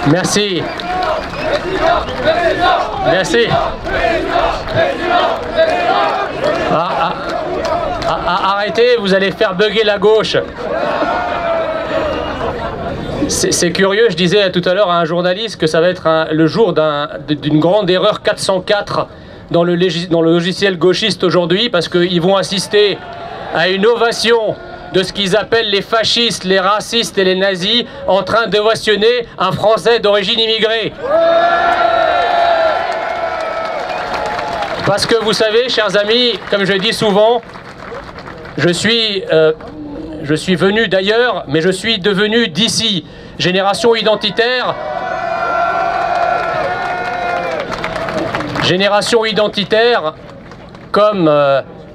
Merci. Merci. Arrêtez, vous allez faire bugger la gauche. C'est curieux, je disais tout à l'heure à un journaliste que ça va être le jour d'une grande erreur 404 dans le logiciel gauchiste aujourd'hui, parce qu'ils vont assister à une ovation de ce qu'ils appellent les fascistes, les racistes et les nazis en train d'ovationner un Français d'origine immigrée. Parce que vous savez, chers amis, comme je dis souvent, je suis venu d'ailleurs, mais je suis devenu d'ici. Génération identitaire. Génération identitaire, comme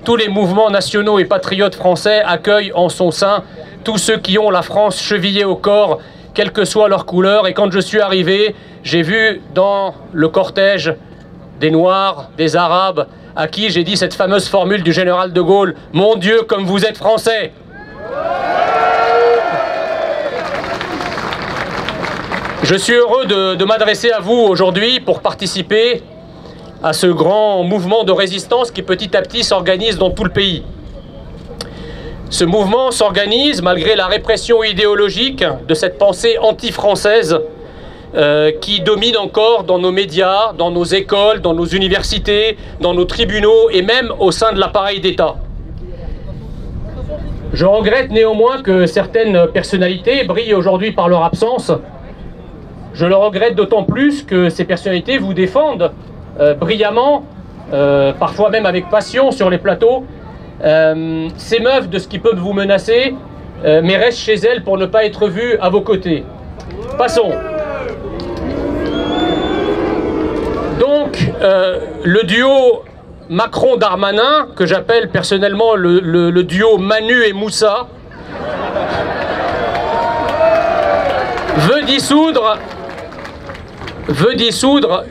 tous les mouvements nationaux et patriotes français, accueillent en son sein tous ceux qui ont la France chevillée au corps, quelle que soit leur couleur. Et quand je suis arrivé, j'ai vu dans le cortège des Noirs, des Arabes, à qui j'ai dit cette fameuse formule du général de Gaulle, « Mon Dieu, comme vous êtes français !» Je suis heureux de m'adresser à vous aujourd'hui pour participer à ce grand mouvement de résistance qui petit à petit s'organise dans tout le pays. Ce mouvement s'organise malgré la répression idéologique de cette pensée anti-française qui domine encore dans nos médias, dans nos écoles, dans nos universités, dans nos tribunaux et même au sein de l'appareil d'État. Je regrette néanmoins que certaines personnalités brillent aujourd'hui par leur absence. Je le regrette d'autant plus que ces personnalités vous défendent brillamment, parfois même avec passion sur les plateaux, s'émeuvent de ce qui peut vous menacer, mais restent chez elles pour ne pas être vues à vos côtés. Passons. Donc, le duo Macron-Darmanin, que j'appelle personnellement le duo Manu et Moussa, veut dissoudre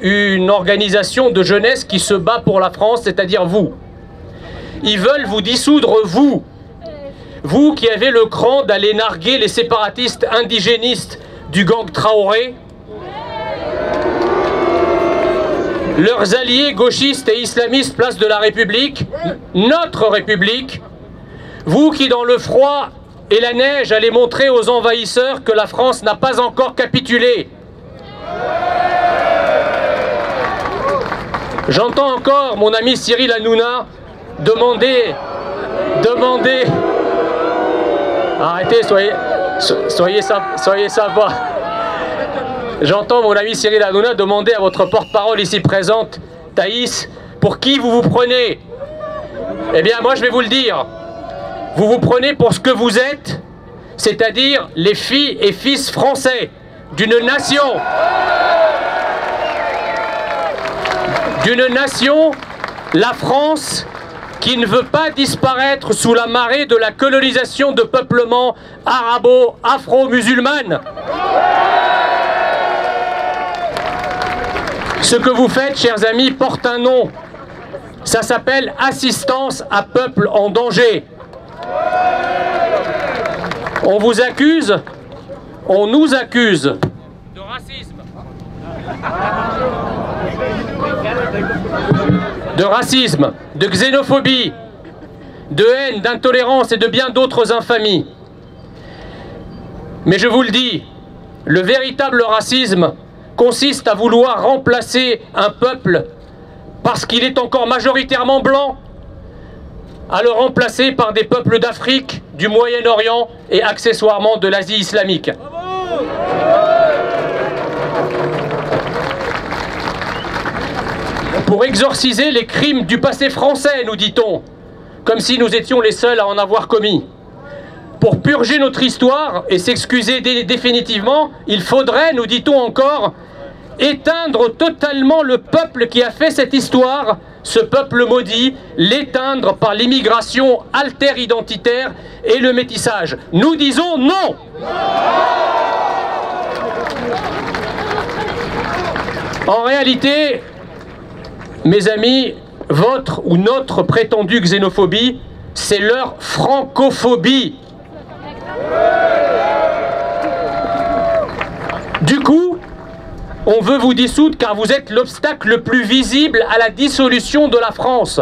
une organisation de jeunesse qui se bat pour la France, c'est-à-dire vous. Ils veulent vous dissoudre, vous qui avez le cran d'aller narguer les séparatistes indigénistes du gang Traoré, leurs alliés gauchistes et islamistes place de la République, notre République, vous qui dans le froid et la neige allez montrer aux envahisseurs que la France n'a pas encore capitulé. J'entends encore mon ami Cyril Hanouna demander... Arrêtez, soyez sympa. J'entends mon ami Cyril Hanouna demander à votre porte-parole ici présente, Thaïs, pour qui vous vous prenez? Eh bien, moi je vais vous le dire. Vous vous prenez pour ce que vous êtes, c'est-à-dire les filles et fils français d'une nation. D'une nation, la France, qui ne veut pas disparaître sous la marée de la colonisation de peuplement arabo-afro-musulmane. Ce que vous faites, chers amis, porte un nom. Ça s'appelle assistance à peuple en danger. On vous accuse, on nous accuse de racisme, de xénophobie, de haine, d'intolérance et de bien d'autres infamies. Mais je vous le dis, le véritable racisme consiste à vouloir remplacer un peuple parce qu'il est encore majoritairement blanc, à le remplacer par des peuples d'Afrique, du Moyen-Orient et accessoirement de l'Asie islamique. Pour exorciser les crimes du passé français, nous dit-on, comme si nous étions les seuls à en avoir commis. Pour purger notre histoire et s'excuser définitivement, il faudrait, nous dit-on encore, éteindre totalement le peuple qui a fait cette histoire, ce peuple maudit, l'éteindre par l'immigration alter-identitaire et le métissage. Nous disons non! En réalité, mes amis, votre ou notre prétendue xénophobie c'est leur francophobie. Du coup, on veut vous dissoudre car vous êtes l'obstacle le plus visible à la dissolution de la France.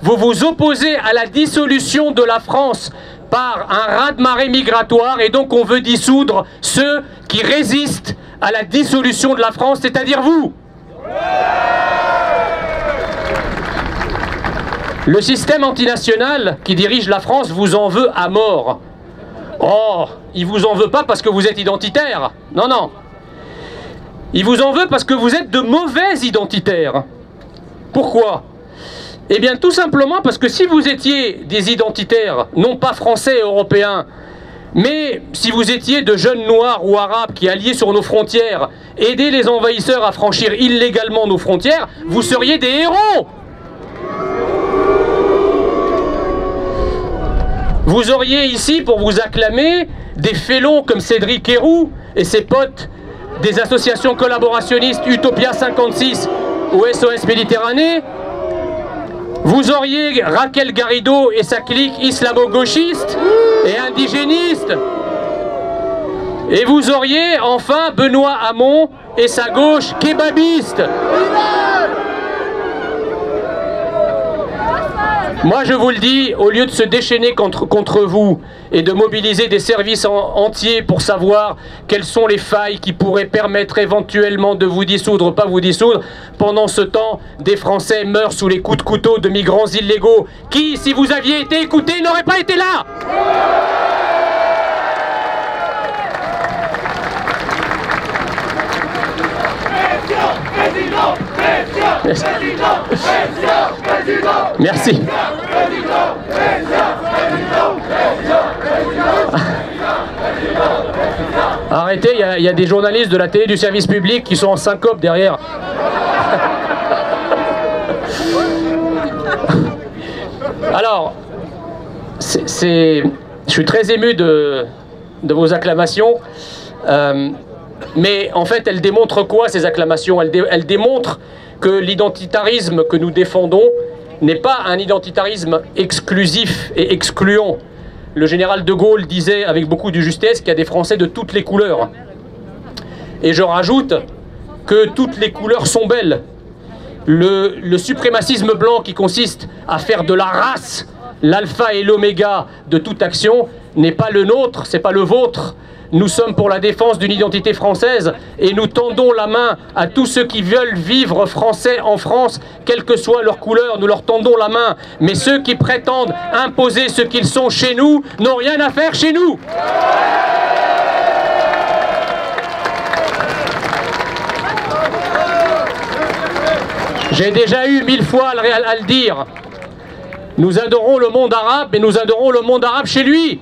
Vous vous opposez à la dissolution de la France par un raz-de-marée migratoire et donc on veut dissoudre ceux qui résistent à la dissolution de la France, c'est-à-dire vous. Le système antinational qui dirige la France vous en veut à mort. Oh, il vous en veut pas parce que vous êtes identitaire. Non, non. Il vous en veut parce que vous êtes de mauvais identitaires. Pourquoi ? Eh bien, tout simplement parce que si vous étiez des identitaires, non pas français et européens, mais si vous étiez de jeunes noirs ou arabes qui alliaient sur nos frontières, aider les envahisseurs à franchir illégalement nos frontières, vous seriez des héros. Vous auriez ici, pour vous acclamer, des félons comme Cédric Héroux et ses potes des associations collaborationnistes Utopia 56 ou SOS Méditerranée. Vous auriez Raquel Garrido et sa clique islamo-gauchiste et indigéniste. Et vous auriez enfin Benoît Hamon et sa gauche kebabiste. Moi je vous le dis, au lieu de se déchaîner contre vous et de mobiliser des services entiers pour savoir quelles sont les failles qui pourraient permettre éventuellement de vous dissoudre ou pas vous dissoudre, pendant ce temps, des Français meurent sous les coups de couteau de migrants illégaux qui, si vous aviez été écoutés, n'auraient pas été là. Merci. Arrêtez, il y a des journalistes de la télé du service public qui sont en syncope derrière. Alors, je suis très ému de vos acclamations. Mais en fait, elles démontrent quoi, ces acclamations ? Elles démontrent que l'identitarisme que nous défendons n'est pas un identitarisme exclusif et excluant. Le général de Gaulle disait avec beaucoup de justesse qu'il y a des Français de toutes les couleurs. Et je rajoute que toutes les couleurs sont belles. Le suprémacisme blanc qui consiste à faire de la race l'alpha et l'oméga de toute action n'est pas le nôtre, c'est pas le vôtre. Nous sommes pour la défense d'une identité française et nous tendons la main à tous ceux qui veulent vivre français en France, quelle que soit leur couleur, nous leur tendons la main. Mais ceux qui prétendent imposer ce qu'ils sont chez nous n'ont rien à faire chez nous. J'ai déjà eu 1000 fois à le dire. Nous adorons le monde arabe, mais nous adorons le monde arabe chez lui.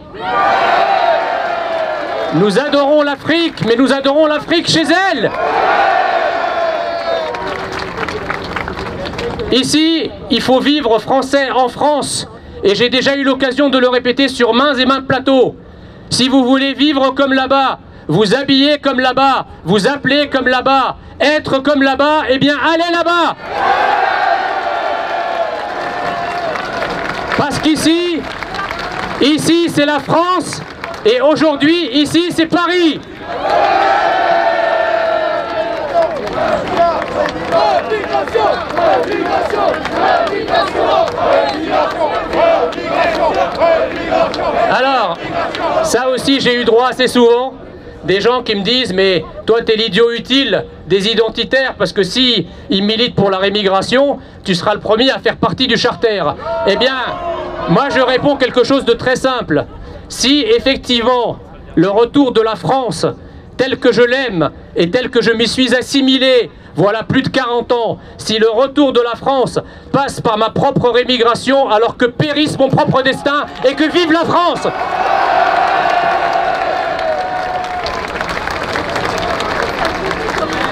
Nous adorons l'Afrique, mais nous adorons l'Afrique chez elle. Ici, il faut vivre français en France. Et j'ai déjà eu l'occasion de le répéter sur maints et maints plateaux. Si vous voulez vivre comme là-bas, vous habiller comme là-bas, vous appeler comme là-bas, être comme là-bas, eh bien allez là-bas. Parce qu'ici, c'est la France. Et aujourd'hui, ici, c'est Paris. Alors, ça aussi, j'ai eu droit assez souvent. Des gens qui me disent, mais toi, t'es l'idiot utile des identitaires, parce que si ils militent pour la rémigration, tu seras le premier à faire partie du charter. Eh bien, moi, je réponds quelque chose de très simple. Si effectivement le retour de la France tel que je l'aime et tel que je m'y suis assimilé voilà plus de 40 ans, si le retour de la France passe par ma propre rémigration, alors que périsse mon propre destin et que vive la France.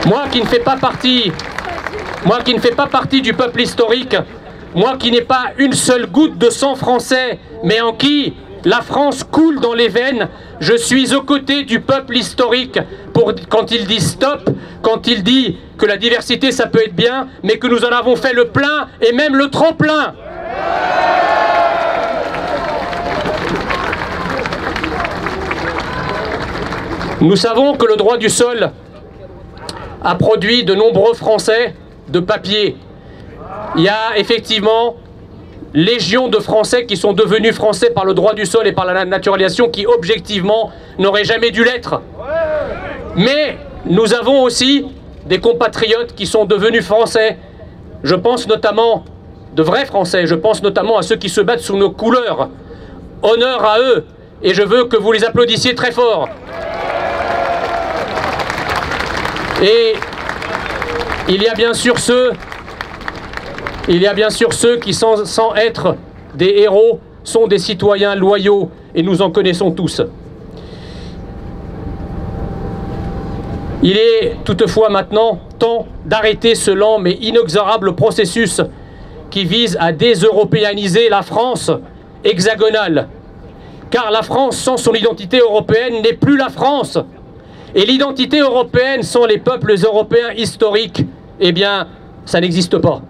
Moi qui ne fais pas partie du peuple historique, moi qui n'ai pas une seule goutte de sang français, mais en qui la France coule dans les veines, je suis aux côtés du peuple historique quand il dit stop, quand il dit que la diversité ça peut être bien, mais que nous en avons fait le plein et même le trop plein. Nous savons que le droit du sol a produit de nombreux Français de papier. Il y a effectivement légion de Français qui sont devenus Français par le droit du sol et par la naturalisation qui, objectivement, n'auraient jamais dû l'être. Mais nous avons aussi des compatriotes qui sont devenus Français. Je pense notamment, de vrais Français, je pense notamment à ceux qui se battent sous nos couleurs. Honneur à eux, et je veux que vous les applaudissiez très fort. Et il y a bien sûr ceux qui, sans être des héros, sont des citoyens loyaux, et nous en connaissons tous. Il est toutefois maintenant temps d'arrêter ce lent mais inexorable processus qui vise à déseuropéaniser la France hexagonale. Car la France sans son identité européenne n'est plus la France. Et l'identité européenne sans les peuples européens historiques, eh bien, ça n'existe pas.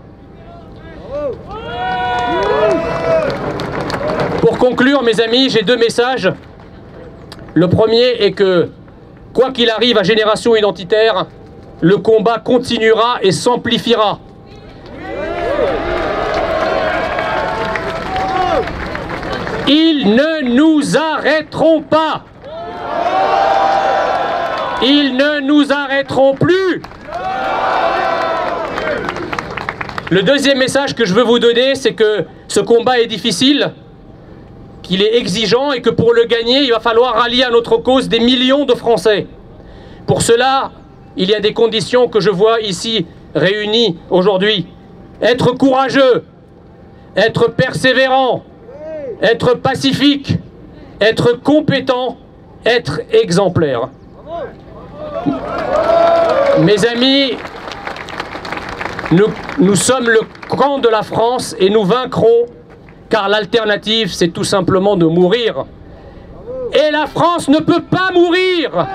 Pour conclure, mes amis, j'ai deux messages. Le premier est que, quoi qu'il arrive à Génération Identitaire, le combat continuera et s'amplifiera. Ils ne nous arrêteront pas. Ils ne nous arrêteront plus. Le deuxième message que je veux vous donner, c'est que ce combat est difficile, qu'il est exigeant et que pour le gagner, il va falloir rallier à notre cause des millions de Français. Pour cela, il y a des conditions que je vois ici réunies aujourd'hui. Être courageux, être persévérant, être pacifique, être compétent, être exemplaire. Mes amis, nous sommes le camp de la France et nous vaincrons, car l'alternative, c'est tout simplement de mourir. Et la France ne peut pas mourir.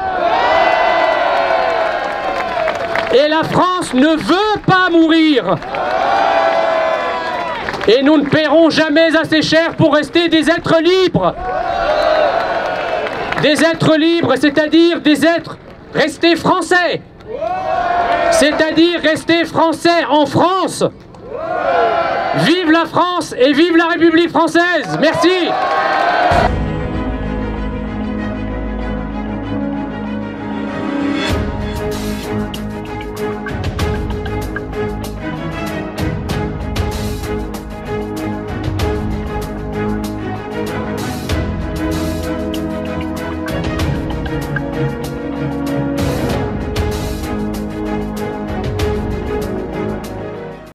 Et la France ne veut pas mourir. Et nous ne paierons jamais assez cher pour rester des êtres libres. Des êtres libres, c'est-à-dire des êtres restés français. C'est-à-dire rester français en France. Vive la France et vive la République française. Merci.